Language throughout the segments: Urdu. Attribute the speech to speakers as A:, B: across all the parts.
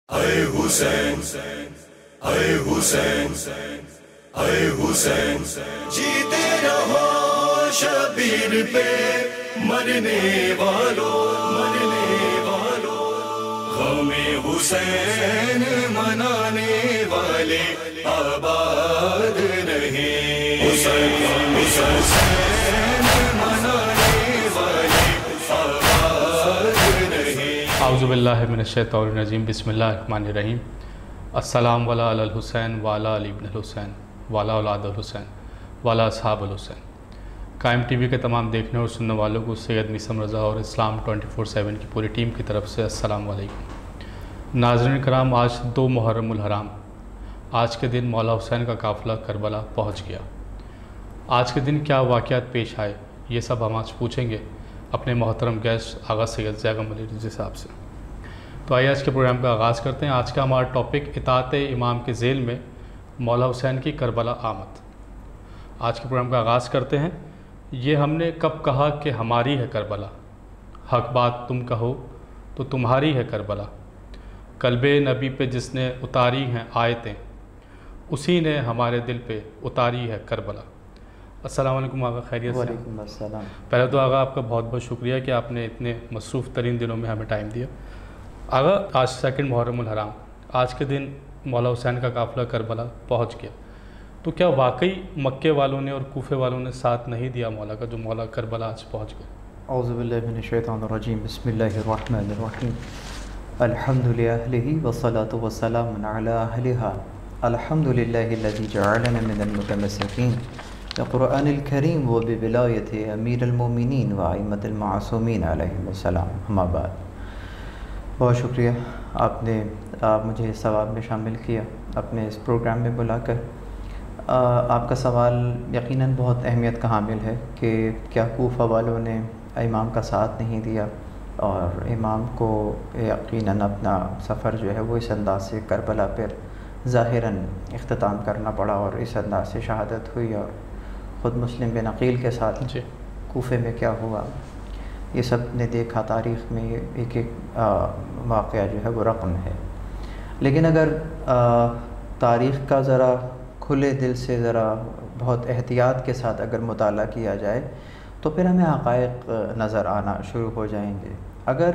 A: اے حسین، اے حسین، اے حسین، جیتے رہو شبیر پہ مرنے والوں، مرنے والوں، غم حسین منانے والے آباد رہے، حسین حسین منانے والے آباد رہے۔
B: اعوذ باللہ من الشیطان الرجیم، بسم اللہ الرحمن الرحیم۔ السلام علی الحسین وعلی علی ابن الحسین وعلی اولاد الحسین وعلی اصحاب الحسین۔ قائم ٹی وی کے تمام دیکھنے اور سننے والوں کو سید میثم رضا اور اسلام 24/7 کی پوری ٹیم کی طرف سے السلام علیکم۔ ناظرین کرام، آج 2 محرم الحرام، آج کے دن مولا حسین کا قافلہ کربلا پہنچ گیا۔ آج کے دن کیا واقعات پیش آئے، یہ سب ہم آج پوچھیں گے اپنے محترم گیسٹ آغا سید زیغم علی رضی صاحب سے۔ تو آئیے آج کے پروگرام کا آغاز کرتے ہیں۔ آج کا ہمارا ٹاپک اطاعت امام کے ذیل میں مولا حسین کی کربلا آمد۔ آج کے پروگرام کا آغاز کرتے ہیں۔ یہ ہم نے کب کہا کہ ہماری ہے کربلا، حق بات تم کہو تو تمہاری ہے کربلا، قلب نبی پہ جس نے اتاری ہیں آیتیں، اسی نے ہمارے دل پہ اتاری ہے کربلا۔ السلام علیکم آغا، خیریت سے؟
C: وعلیکم السلام۔
B: پہلے تو آغا آپ کا بہت بہت شکریہ کہ آپ نے اتنے مصروف ترین دنوں میں ہمیں ٹائم دیا۔ آغا، آج 2 محرم الحرام، آج کے دن مولا حسین کا قافلہ کربلا پہنچ گیا، تو کیا واقعی مکے والوں نے اور کوفے والوں نے ساتھ نہیں دیا مولا کا، جو مولا کربلا آج پہنچ گیا؟
C: اعوذ باللہ من الشیطان الرجیم، بسم اللہ الرحمن الرحیم۔ الحمد للہ والصلاة والسلام علی اہلہا، الحمد للہ الذی جعلنا من المتمسکین بالقرآن الکریم وبولایت امیر المومنین وائمۃ المعصومین علیہم السلام، اما بعد۔ بہت شکریہ، آپ نے مجھے اس ثواب میں شامل کیا، اپنے اس پروگرام میں بلا کر۔ آپ کا سوال یقیناً بہت اہمیت کا حامل ہے کہ کیا کوفہ والوں نے امام کا ساتھ نہیں دیا، اور امام کو یقیناً اپنا سفر جو ہے وہ اس انداز سے کربلا پر ظاہراً اختتام کرنا پڑا، اور اس انداز سے شہادت ہوئی، اور خود مسلم بن عقیل کے ساتھ کوفے میں کیا ہوا یہ سب نے دیکھا۔ تاریخ میں ایک واقعہ جو ہے وہ رقم ہے، لیکن اگر تاریخ کا ذرا کھلے دل سے، ذرا بہت احتیاط کے ساتھ اگر مطالعہ کیا جائے تو پھر ہمیں حقائق نظر آنا شروع ہو جائیں گے۔ اگر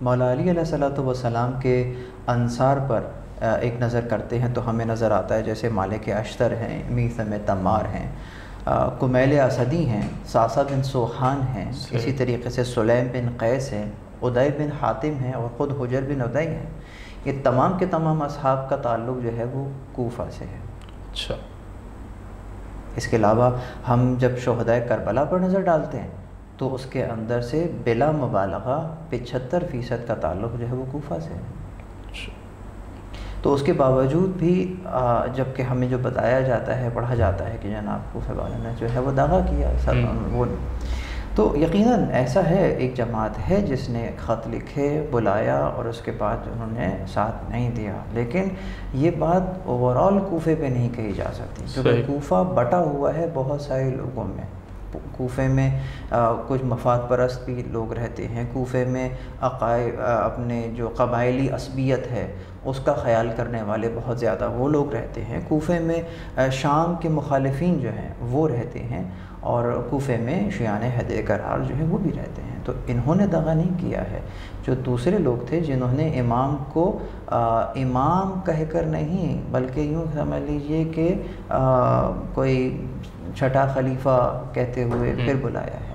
C: مولا علی علیہ الصلوۃ والسلام کے انصار پر ایک نظر کرتے ہیں تو ہمیں نظر آتا ہے جیسے مالک اشتر ہیں، میثم تمار ہیں، کمیل اسدی ہیں، صعصع بن سوحان ہیں، اسی طریقے سے سلیم بن قیس ہیں، ادی بن حاتم ہیں، اور خود حجر بن ادی ہیں۔ یہ تمام کے تمام اصحاب کا تعلق جو ہے وہ کوفہ سے ہے۔
B: اچھا،
C: اس کے علاوہ ہم جب شہدائے کربلا پر نظر ڈالتے ہیں تو اس کے اندر سے بلا مبالغہ 75% کا تعلق جو ہے وہ کوفہ سے ہے۔ تو اس کے باوجود بھی جب کہ ہمیں جو بتایا جاتا ہے، پڑھا جاتا ہے کہ جناب کوفہ والوں نے جو ہے وہ دغا کیا، وہ تو یقیناً ایسا ہے، ایک جماعت ہے جس نے خط لکھے، بلایا، اور اس کے بعد انہوں نے ساتھ نہیں دیا، لیکن یہ بات اوورال کوفے پہ نہیں کہی جا سکتی، کیونکہ کوفہ بٹا ہوا ہے بہت سارے لوگوں میں۔ کوفے میں کچھ مفاد پرست بھی لوگ رہتے ہیں، کوفے میں اپنے جو قبائلی عصبیت ہے اس کا خیال کرنے والے بہت زیادہ وہ لوگ رہتے ہیں، کوفے میں شام کے مخالفین جو ہیں وہ رہتے ہیں، اور کوفے میں شیعان حیدر کرار جو ہیں وہ بھی رہتے ہیں۔ تو انہوں نے دغا نہیں کیا ہے۔ جو دوسرے لوگ تھے جنہوں نے امام کو امام کہہ کر نہیں، بلکہ یوں سمجھ لیجئے کہ کوئی چھٹا خلیفہ کہتے ہوئے پھر بلایا ہے،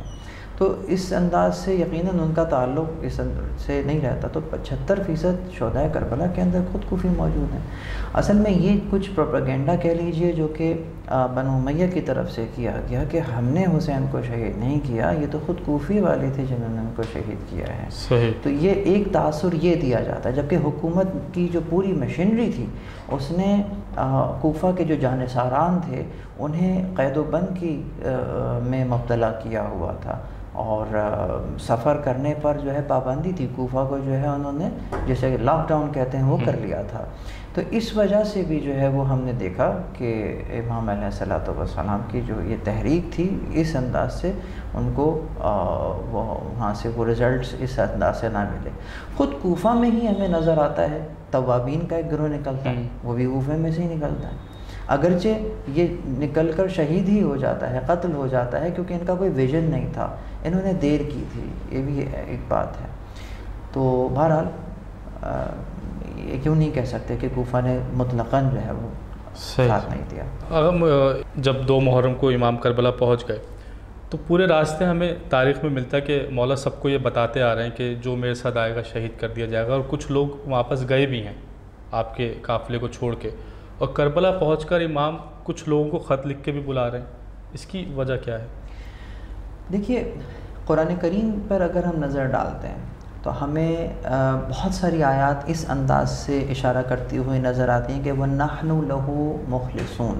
C: تو اس انداز سے یقیناً ان کا تعلق اس سے نہیں رہتا۔ تو 75% شہدائے کربلا کے اندر خود کوفی موجود ہیں۔ اصل میں یہ کچھ پروپیگنڈا کہہ لیجئے جو کہ بنو امیہ کی طرف سے کیا گیا کہ ہم نے حسین کو شہید نہیں کیا، یہ تو خود کوفی والے تھے جنہوں نے ان کو شہید کیا ہے۔
B: صحیح۔
C: تو یہ ایک تاثر یہ دیا جاتا ہے، جبکہ حکومت کی جو پوری مشینری تھی اس نے کوفہ کے جو جانثاران تھے انہیں قید و بند کی میں مبتلا کیا ہوا تھا، اور سفر کرنے پر جو ہے پابندی تھی۔ کوفہ کو جو ہے انہوں نے جیسے لاک ڈاؤن کہتے ہیں وہ کر لیا تھا۔ تو اس وجہ سے بھی جو ہے وہ ہم نے دیکھا کہ امام علیہ الصلوۃ والسلام کی جو یہ تحریک تھی، اس انداز سے ان کو وہاں سے وہ رزلٹس اس انداز سے نہ ملے۔ خود کوفہ میں ہی ہمیں نظر آتا ہے توابین کا ایک گروہ نکلتا ہے، وہ بھی کوفے میں سے ہی نکلتا ہے، اگرچہ یہ نکل کر شہید ہی ہو جاتا ہے، قتل ہو جاتا ہے، کیونکہ ان کا کوئی ویژن نہیں تھا، انہوں نے دیر کی تھی، یہ بھی ایک بات ہے۔ تو بہرحال یہ کیوں نہیں کہہ سکتے کہ کوفہ نے مطلقاً جو ہے وہ ساتھ نہیں دیا۔
B: اگر جب 2 محرم کو امام کربلا پہنچ گئے تو پورے راستے ہمیں تاریخ میں ملتا ہے کہ مولا سب کو یہ بتاتے آ رہے ہیں کہ جو میرے ساتھ آئے گا شہید کر دیا جائے گا، اور کچھ لوگ واپس گئے بھی ہیں آپ کے قافلے کو چھوڑ کے، اور کربلا پہنچ کر امام کچھ لوگوں کو خط لکھ کے بھی بلا رہے ہیں، اس کی وجہ کیا ہے؟
C: دیکھیے، قرآن کریم پر اگر ہم نظر ڈالتے ہیں تو ہمیں بہت ساری آیات اس انداز سے اشارہ کرتی ہوئی نظر آتی ہیں کہ وَنَحْنُ لَهُ مُخْلِصُونَ۔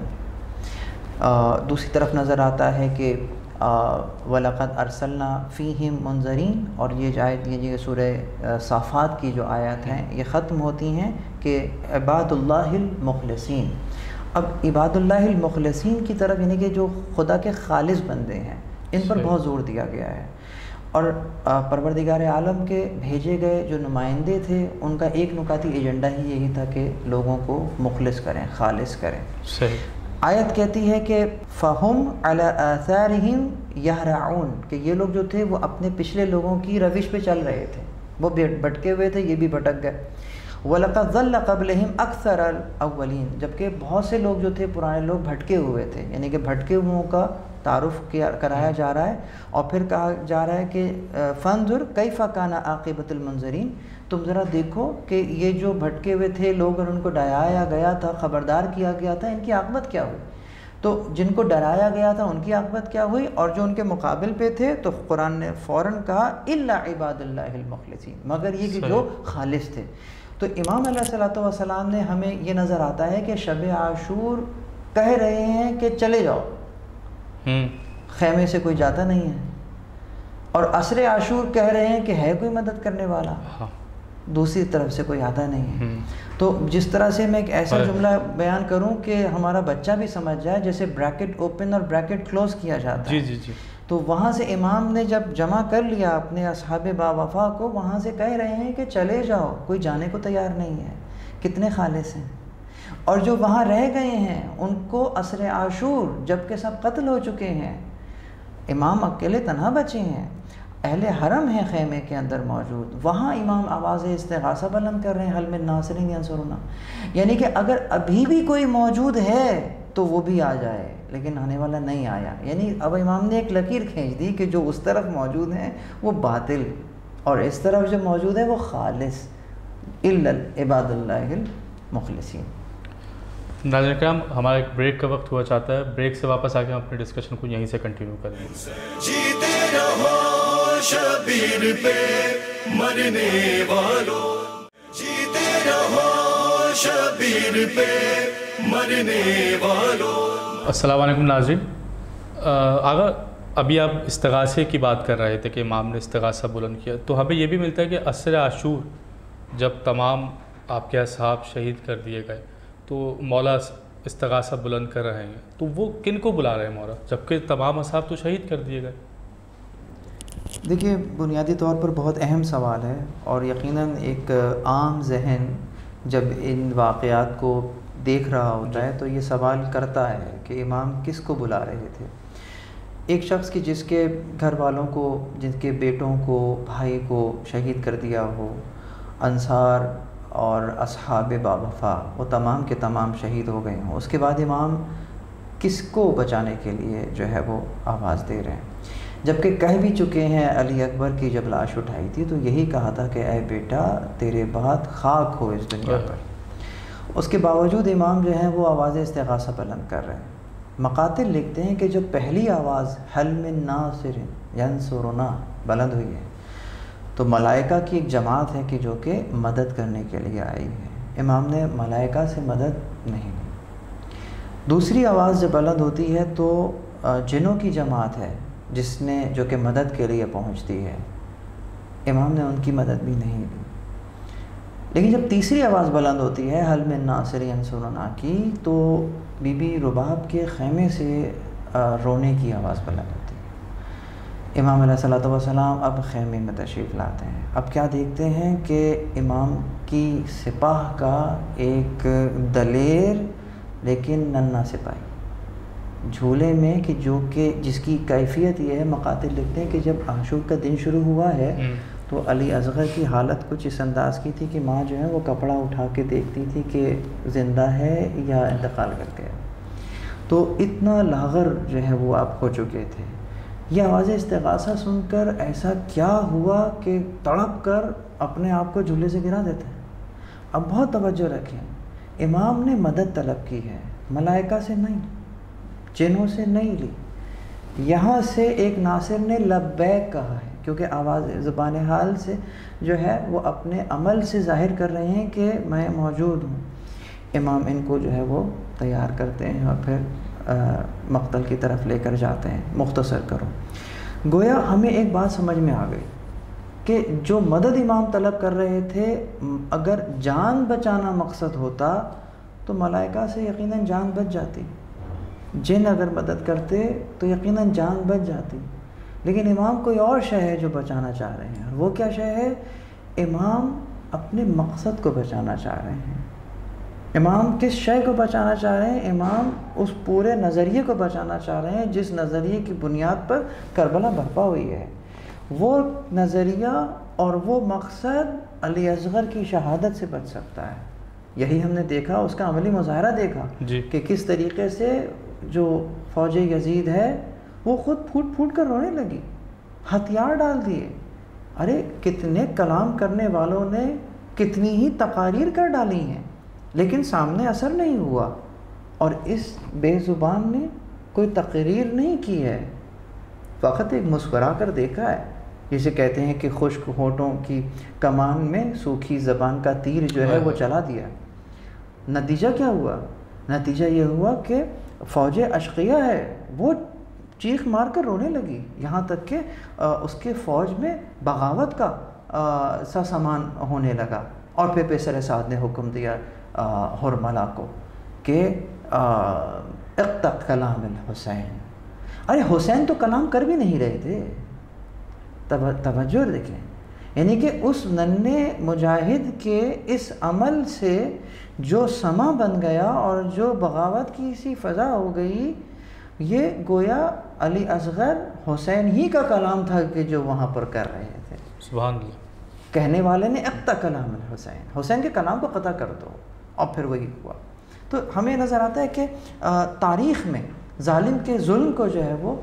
C: دوسری طرف نظر آتا ہے کہ وَلَقَدْ أَرْسَلْنَا فِيهِمْ مُنذَرِينَ، اور یہ آیت یہ سورہ صافات کی جو آیات ہیں یہ ختم ہوتی ہیں کہ عباد اللہ المخلصین۔ اب عباد اللہ المخلصین کی طرف یعنی کہ جو خدا کے خالص بندے ہیں ان پر بہت زور دیا گیا ہے، اور پروردگار عالم کے بھیجے گئے جو نمائندے تھے ان کا ایک نکاتی ایجنڈا ہی یہی تھا کہ لوگوں کو مخلص کریں، خالص کریں۔
B: صحیح۔
C: آیت کہتی ہے کہ فَهُمْ عَلَىٰ آثَارِهِمْ يَهْرَعُونَ، کہ یہ لوگ جو تھے وہ اپنے پچھلے لوگوں کی روش پہ چل رہے تھے، وہ بھٹکے ہوئے تھے، یہ بھی بھٹک گئے۔ وَلَقَدْ ضَلَّ قَبْلِهِمْ أَكْثَرَ الْأَوَّلِينَ، جبکہ بہت سے لوگ جو تھے پرانے لوگ بھٹکے ہوئے تھے، یعنی کہ بھٹکے ہوئوں کا تعارف کرایا جا رہا ہے، اور پھر کہا جا رہا ہے کہ فَانظُرْ كَيْفَ كَانَ عَاقِبَةُ الْمُنذَرِينَ، تم ذرا دیکھو کہ یہ جو بھٹکے ہوئے تھے لوگ اور ان کو ڈرایا گیا تھا، خبردار کیا گیا تھا، ان کی عاقبت کیا ہوئی؟ تو جن کو ڈرایا گیا تھا ان کی عاقبت کیا ہوئی، اور جو ان کے مقابل پہ تھے تو قرآن نے فوراً کہا إِلَّا عِبَادَ اللَّهِ الْمُخْلَصِينَ، مگر یہ کہ جو خالص تھے۔ تو امام علیہ الصلوۃ والسلام نے ہمیں یہ نظر آتا ہے کہ شب عاشور کہہ رہے ہیں کہ چلے جاؤ، خیمے سے کوئی جاتا نہیں ہے، اور عصر عاشور کہہ رہے ہیں کہ ہے کوئی مدد کرنے والا، دوسری طرف سے کوئی آتا نہیں ہے۔ تو جس طرح سے میں ایک ایسا جملہ بیان کروں کہ ہمارا بچہ بھی سمجھ جائے، جیسے بریکٹ اوپن اور بریکٹ کلوز کیا جاتا ہے، تو وہاں سے امام نے جب جمع کر لیا اپنے اصحاب با وفا کو، وہاں سے کہہ رہے ہیں کہ چلے جاؤ، کوئی جانے کو تیار نہیں ہے۔ کتنے خالص ہیں، اور جو وہاں رہ گئے ہیں ان کو عصر عاشور جب کہ سب قتل ہو چکے ہیں، امام اکیلے تنہا بچے ہیں، اہل حرم ہیں خیمے کے اندر موجود، وہاں امام آواز استغاثہ بلند کر رہے ہیں، حل من ناصر ینصرنا، یعنی کہ اگر ابھی بھی کوئی موجود ہے تو وہ بھی آ جائے، لیکن آنے والا نہیں آیا۔ یعنی اب امام نے ایک لکیر کھینچ دی کہ جو اس طرف موجود ہیں وہ باطل، اور اس طرف جو موجود ہے وہ خالص، الا عباد اللہ المخلصین۔
B: ناظرین کرام، ہمارا ایک بریک کا وقت ہوا چاہتا ہے، بریک سے واپس آ کے ہم اپنے ڈسکشن کو یہیں سے کنٹینیو کریں گے۔
A: جیتے رہو شبیر پہ مرنے والوں، جیتے رہو شبیر پہ مرنے والوں۔
B: السلام علیکم ناظرین۔ آغا، ابھی آپ استغاثے کی بات کر رہے تھے کہ امام نے استغاثہ بلند کیا، تو ہمیں یہ بھی ملتا ہے کہ عصر عاشور جب تمام آپ کے اصحاب شہید کر دیے گئے تو مولا استغاثہ بلند کر رہے ہیں، تو وہ کن کو بلا رہے ہیں مولا، جبکہ تمام اصحاب تو شہید کر دیے گئے؟
C: دیکھیے، بنیادی طور پر بہت اہم سوال ہے، اور یقیناً ایک عام ذہن جب ان واقعات کو دیکھ رہا ہوتا ہے تو یہ سوال کرتا ہے کہ امام کس کو بلا رہے تھے۔ ایک شخص کی جس کے گھر والوں کو، جن کے بیٹوں کو، بھائی کو شہید کر دیا ہو، انصار اور اصحاب با وفا وہ تمام کے تمام شہید ہو گئے ہوں، اس کے بعد امام کس کو بچانے کے لیے جو ہے وہ آواز دے رہے ہیں، جبکہ کہہ بھی چکے ہیں علی اکبر کی جب لاش اٹھائی تھی تو یہی کہا تھا کہ اے بیٹا تیرے بعد خاک ہو اس دنیا پر۔ اس کے باوجود امام جو ہیں وہ آواز استغاثہ بلند کر رہے ہیں۔ مقاتل لکھتے ہیں کہ جو پہلی آواز حل من ناصر ینصرنا بلند ہوئی ہے تو ملائکہ کی ایک جماعت ہے کہ جو کہ مدد کرنے کے لیے آئی ہے، امام نے ملائکہ سے مدد نہیں لی۔ دوسری آواز جب بلند ہوتی ہے تو جنوں کی جماعت ہے جس نے جو کہ مدد کے لیے پہنچتی ہے، امام نے ان کی مدد بھی نہیں لی۔ لیکن جب تیسری آواز بلند ہوتی ہے حل من ناصر ینصرنا کی، تو بی بی رباب کے خیمے سے رونے کی آواز بلند ہوتی ہے۔ امام علیہ الصلوۃ والسلام اب خیمے میں تشریف لاتے ہیں، اب کیا دیکھتے ہیں کہ امام کی سپاہ کا ایک دلیر لیکن ننھا سپاہی جھولے میں، کہ جس کی کیفیت یہ ہے، مقاتل لکھتے ہیں کہ جب عاشور کا دن شروع ہوا ہے تو علی اصغر کی حالت کچھ اس انداز کی تھی کہ ماں جو ہے وہ کپڑا اٹھا کے دیکھتی تھی کہ زندہ ہے یا انتقال کر گیا. تو اتنا لاغر جو ہے وہ آپ ہو چکے تھے. یہ آواز استغاثہ سن کر ایسا کیا ہوا کہ تڑپ کر اپنے آپ کو جھولے سے گرا دیتے ہیں. اب بہت توجہ رکھیں، امام نے مدد طلب کی ہے، ملائکہ سے نہیں، جنوں سے نہیں لی. یہاں سے ایک ناصر نے لبیک کہا ہے، کیونکہ آواز زبان حال سے جو ہے وہ اپنے عمل سے ظاہر کر رہے ہیں کہ میں موجود ہوں. امام ان کو جو ہے وہ تیار کرتے ہیں اور پھر مقتل کی طرف لے کر جاتے ہیں. مختصر کرو، گویا ہمیں ایک بات سمجھ میں آ گئی کہ جو مدد امام طلب کر رہے تھے، اگر جان بچانا مقصد ہوتا تو ملائکہ سے یقیناً جان بچ جاتی، جن اگر مدد کرتے تو یقیناً جان بچ جاتی. لیکن امام کوئی اور شے ہے جو بچانا چاہ رہے ہیں، اور وہ کیا شے ہے؟ امام اپنے مقصد کو بچانا چاہ رہے ہیں. امام کس شے کو بچانا چاہ رہے ہیں؟ امام اس پورے نظریے کو بچانا چاہ رہے ہیں جس نظریے کی بنیاد پر کربلا برپا ہوئی ہے. وہ نظریہ اور وہ مقصد علی اصغر کی شہادت سے بچ سکتا ہے. یہی ہم نے دیکھا، اس کا عملی مظاہرہ دیکھا کہ کس طریقے سے جو فوج یزید ہے وہ خود پھوٹ پھوٹ کر رونے لگی، ہتھیار ڈال دیے. ارے کتنے کلام کرنے والوں نے کتنی ہی تقاریر کر ڈالی ہیں، لیکن سامنے اثر نہیں ہوا. اور اس بے زبان نے کوئی تقریر نہیں کی ہے، فقط ایک مسکرا کر دیکھا ہے. جسے کہتے ہیں کہ خشک ہونٹوں کی کمان میں سوکھی زبان کا تیر جو ہے وہ چلا دیا. نتیجہ کیا ہوا؟ نتیجہ یہ ہوا کہ فوج اشقیہ ہے وہ چیخ مار کر رونے لگی، یہاں تک کہ اس کے فوج میں بغاوت کا سا سامان ہونے لگا. اور پھر پیسر سعد نے حکم دیا حرملہ کو کہ اقطع کلام الحسین. ارے حسین تو کلام کر بھی نہیں رہے تھے. توجہ دیکھیں، یعنی کہ اس ننھے مجاہد کے اس عمل سے جو سما بن گیا اور جو بغاوت کی سی فضا ہو گئی، یہ گویا علی اصغر حسین ہی کا کلام تھا کہ جو وہاں پر کر رہے تھے.
B: سبحان اللہ.
C: کہنے والے نے اقطع کلام الحسین، حسین کے کلام کو قطع کر دو، اور پھر وہی ہوا. تو ہمیں نظر آتا ہے کہ تاریخ میں ظالم کے ظلم کو جو ہے وہ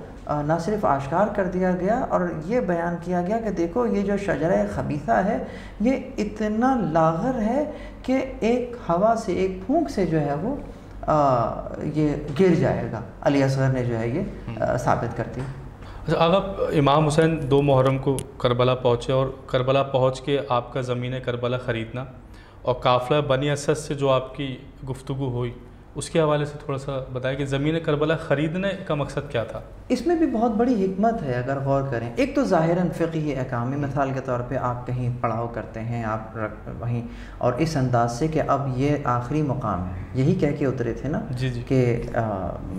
C: نہ صرف آشکار کر دیا گیا اور یہ بیان کیا گیا کہ دیکھو یہ جو شجرہ خبیثہ ہے یہ اتنا لاغر ہے کہ ایک ہوا سے، ایک پھونک سے جو ہے وہ یہ گر جائے گا. علی اصغر نے جو ہے یہ ثابت کر دی.
B: اچھا آقا، امام حسین 2 محرم کو کربلا پہنچے، اور کربلا پہنچ کے آپ کا زمین کربلا خریدنا اور قافلہ بنی اسد سے جو آپ کی گفتگو ہوئی، اس کے حوالے سے تھوڑا سا بتائیں کہ زمین کربلا خریدنے کا مقصد کیا تھا؟
C: اس میں بھی بہت بڑی حکمت ہے اگر غور کریں. ایک تو ظاہراً فقہی احکام، مثال کے طور پہ آپ کہیں پڑاؤ کرتے ہیں آپ وہیں، اور اس انداز سے کہ اب یہ آخری مقام ہے، یہی کہہ کے اترے تھے نا کہ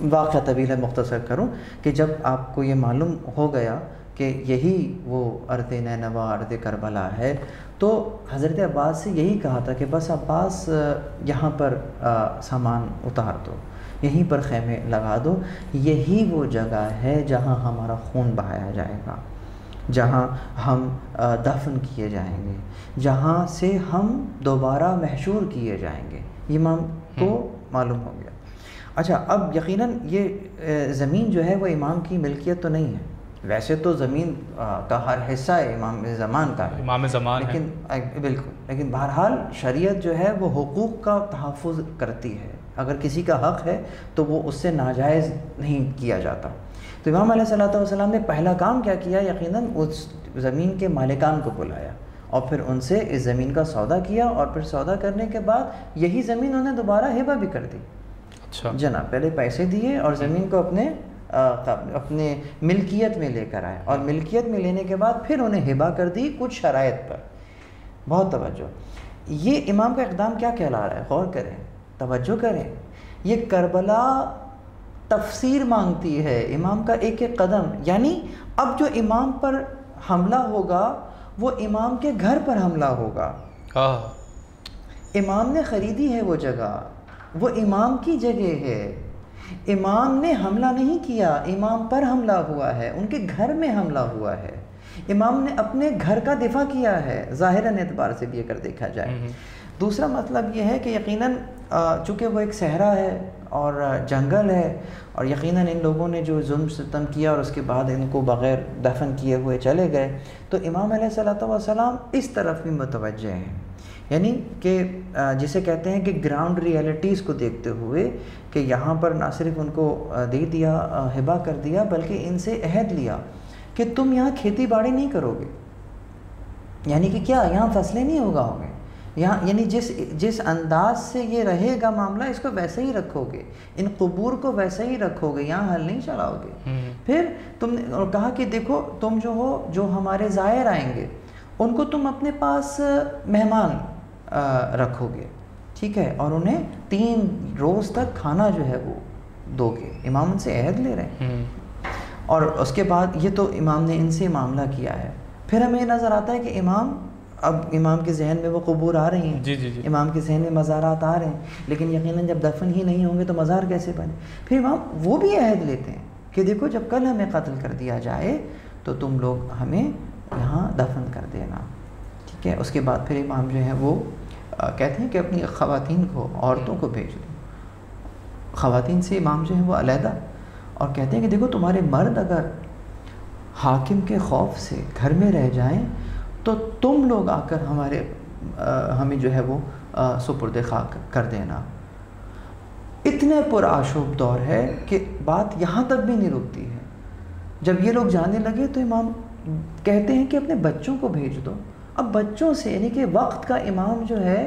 C: واقعہ طویل ہے، مختصر کروں کہ جب آپ کو یہ معلوم ہو گیا کہ یہی وہ ارض نینوا، ارض کربلا ہے، تو حضرت عباس سے یہی کہا تھا کہ بس عباس یہاں پر سامان اتار دو، یہیں پر خیمے لگا دو، یہی وہ جگہ ہے جہاں ہمارا خون بہایا جائے گا، جہاں ہم دفن کیے جائیں گے، جہاں سے ہم دوبارہ محشور کیے جائیں گے. امام کو معلوم ہو گیا. اچھا، اب یقیناً یہ زمین جو ہے وہ امام کی ملکیت تو نہیں ہے، ویسے تو زمین کا ہر حصہ امام زمان کا ہے،
B: امام زمان ہے،
C: لیکن بالکل، لیکن بہرحال شریعت جو ہے وہ حقوق کا تحفظ کرتی ہے. اگر کسی کا حق ہے تو وہ اس سے ناجائز نہیں کیا جاتا. تو امام علیہ الصلوۃ والسلام نے پہلا کام کیا کیا؟ یقیناً اس زمین کے مالکان کو بلایا اور پھر ان سے اس زمین کا سودا کیا، اور پھر سودا کرنے کے بعد یہی زمین انہیں دوبارہ ہبہ بھی کر دی.
B: اچھا
C: جناب، پہلے پیسے دیے اور زمین کو اپنے ملکیت میں لے کر آئے، اور ملکیت میں لینے کے بعد پھر انہیں ہبہ کر دی کچھ شرائط پر. بہت توجہ، یہ امام کا اقدام کیا کہلا رہا ہے؟ غور کریں، توجہ کریں. یہ کربلا تفسیر مانگتی ہے امام کا ایک ایک قدم. یعنی اب جو امام پر حملہ ہوگا وہ امام کے گھر پر حملہ ہوگا. امام نے خریدی ہے وہ جگہ، وہ امام کی جگہ ہے، امام نے حملہ نہیں کیا، امام پر حملہ ہوا ہے، ان کے گھر میں حملہ ہوا ہے، امام نے اپنے گھر کا دفاع کیا ہے ظاہراً اعتبار سے بھی اگر دیکھا جائے۔ دوسرا مطلب یہ ہے کہ یقیناً چونکہ وہ ایک صحرا ہے اور جنگل ہے، اور یقیناً ان لوگوں نے جو ظلم ستم کیا اور اس کے بعد ان کو بغیر دفن کیے ہوئے چلے گئے، تو امام علیہ الصلوۃ والسلام اس طرف بھی متوجہ ہیں، یعنی کہ جسے کہتے ہیں کہ گراؤنڈ ریئلٹیز کو دیکھتے ہوئے کہ یہاں پر نہ صرف ان کو دے دیا، ہبہ کر دیا، بلکہ ان سے عہد لیا کہ تم یہاں کھیتی باڑی نہیں کرو گے، یعنی کہ کیا یہاں فصلیں نہیں اگاؤ گے، یہاں یعنی جس انداز سے یہ رہے گا معاملہ اس کو ویسے ہی رکھو گے، ان قبور کو ویسے ہی رکھو گے، یہاں حل نہیں چلاؤ گے۔ پھر تم نے کہا کہ دیکھو تم جو ہمارے زائر آئیں گے ان کو تم اپنے پاس مہمان رکھو گے، ٹھیک ہے، اور انہیں 3 روز تک کھانا جو ہے وہ دو گے، امام ان سے عہد لے رہے ہیں۔ اور اس کے بعد یہ تو امام نے ان سے معاملہ کیا ہے۔ پھر ہمیں نظر آتا ہے کہ اب امام کے ذہن میں وہ قبور آ رہی ہیں، امام کے ذہن میں مزارات آ رہے ہیں، لیکن یقیناً جب دفن ہی نہیں ہوں گے تو مزار کیسے بنے؟ پھر امام وہ بھی عہد لیتے ہیں کہ دیکھو جب کل ہمیں قتل کر دیا جائے تو تم لوگ ہمیں یہاں دفن کر دینا، ٹھیک ہے۔ اس کے بعد پھر امام جو ہے وہ کہتے ہیں کہ اپنی خواتین کو، عورتوں کو بھیج دو، خواتین سے امام جو ہے وہ علیحدہ، اور کہتے ہیں کہ دیکھو تمہارے مرد اگر حاکم کے خوف سے گھر میں رہ جائیں تو تم لوگ آ کر ہمیں جو ہے وہ سپرد خاک کر دینا۔ اتنے پرآشوب دور ہے کہ بات یہاں تک بھی نہیں رکتی ہے۔ جب یہ لوگ جانے لگے تو امام کہتے ہیں کہ اپنے بچوں کو بھیج دو۔ اب بچوں سے، یعنی کہ وقت کا امام جو ہے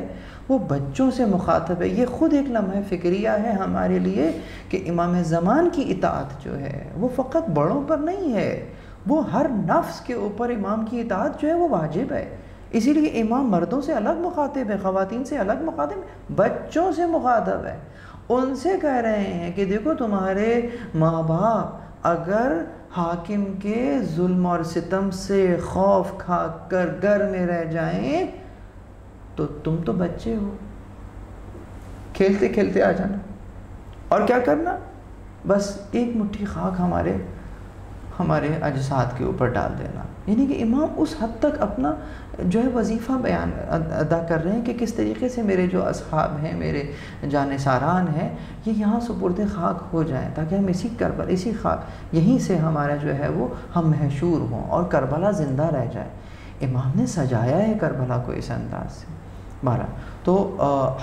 C: وہ بچوں سے مخاطب ہے۔ یہ خود ایک لمحہ فکریہ ہے ہمارے لیے کہ امام زمان کی اطاعت جو ہے وہ فقط بڑوں پر نہیں ہے، وہ ہر نفس کے اوپر امام کی اطاعت جو ہے وہ واجب ہے۔ اسی لیے امام مردوں سے الگ مخاطب ہے، خواتین سے الگ مخاطب ہے، بچوں سے مخاطب ہے۔ ان سے کہہ رہے ہیں کہ دیکھو تمہارے ماں باپ اگر حاکم کے ظلم اور ستم سے خوف کھا کر گھر میں رہ جائیں تو تم تو بچے ہو، کھیلتے کھیلتے آ جانا، اور کیا کرنا؟ بس ایک مٹھی خاک ہمارے اجساد کے اوپر ڈال دینا۔ یعنی کہ امام اس حد تک اپنا جو ہے وظیفہ ادا کر رہے ہیں کہ کس طریقے سے میرے جو اصحاب ہیں، میرے جانثاران ہیں، یہ یہاں سپرد خاک ہو جائیں تاکہ ہم اسی خاک یہیں سے ہمارا جو ہے وہ ہم محشور ہوں اور کربلا زندہ رہ جائے۔ امام نے سجایا ہے کربلا کو اس انداز سے۔ تو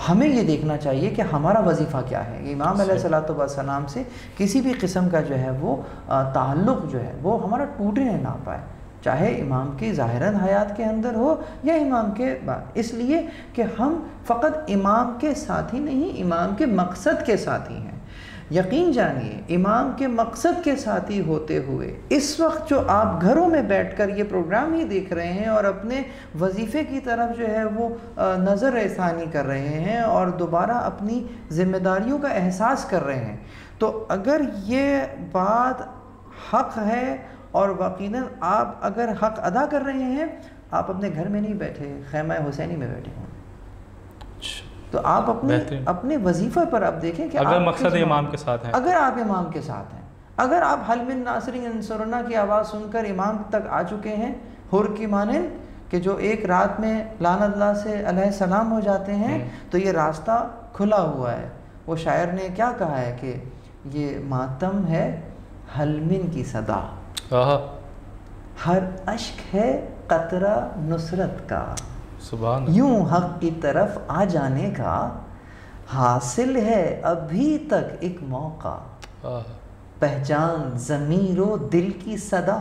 C: ہمیں یہ دیکھنا چاہیے کہ ہمارا وظیفہ کیا ہے۔ امام علیہ الصلوۃ والسلام سے کسی بھی قسم کا جو ہے وہ تعلق جو ہے وہ ہمارا ٹوٹنے نہ پائے، چاہے امام کی ظاہراً حیات کے اندر ہو یا امام کے بعد، اس لیے کہ ہم فقط امام کے ساتھی نہیں، امام کے مقصد کے ساتھی ہیں۔ یقین جانیے امام کے مقصد کے ساتھی ہوتے ہوئے اس وقت جو آپ گھروں میں بیٹھ کر یہ پروگرام ہی دیکھ رہے ہیں اور اپنے وظیفے کی طرف جو ہے وہ نظر ثانی کر رہے ہیں اور دوبارہ اپنی ذمہ داریوں کا احساس کر رہے ہیں، تو اگر یہ بات حق ہے اور یقیناً آپ اگر حق ادا کر رہے ہیں، آپ اپنے گھر میں نہیں بیٹھے، خیمہ حسینی میں بیٹھے ہوں، تو آپ اپنے وظیفہ پر آپ دیکھیں کہ
B: اگر مقصد امام کے ساتھ ہیں،
C: اگر آپ امام کے ساتھ ہیں، اگر آپ حل من ناصر انصرنا کی آواز سن کر امام تک آ چکے ہیں، حر کی مانند کہ جو ایک رات میں لعنت اللہ سے علیہ السلام ہو جاتے ہیں، تو یہ راستہ کھلا ہوا ہے۔ وہ شاعر نے کیا کہا ہے کہ یہ ماتم ہے حلمن کی صدا، ہر اشک ہے قطرہ نصرت کا، یوں حق کی طرف آ جانے کا حاصل ہے ابھی تک ایک موقع، پہچان ضمیر و دل کی صدا،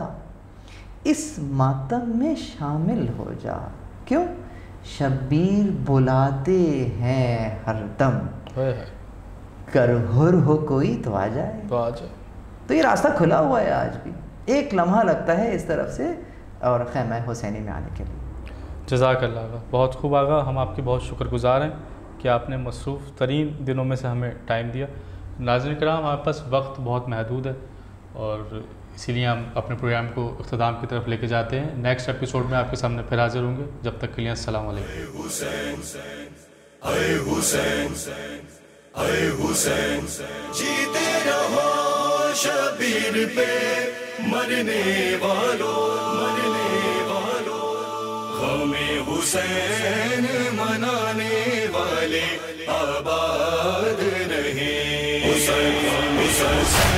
C: اس ماتم میں شامل ہو جا، کیوں شبیر بلاتے ہیں ہر دم، کر حر ہو کوئی تو آ جائے۔ تو یہ راستہ کھلا ہوا ہے، آج بھی ایک لمحہ لگتا ہے اس طرف سے اور خیمہ حسینی میں آنے کے لیے۔
B: جزاک اللہ آغا، بہت خوب آغا، ہم آپ کے بہت شکر گزار ہیں کہ آپ نے مصروف ترین دنوں میں سے ہمیں ٹائم دیا۔ ناظرین کرام، ہمارے پاس وقت بہت محدود ہے اور اسی لیے ہم اپنے پروگرام کو اختتام کی طرف لے کے جاتے ہیں۔ نیکسٹ ایپیسوڈ میں آپ کے سامنے پھر حاضر ہوں گے، جب تک کے لیے السلام علیکم۔
A: اے حسین اے حسین جیتے رہو شبیر پہ مرنے والوں غم حسین منانے والے آباد رہیں حسین حسین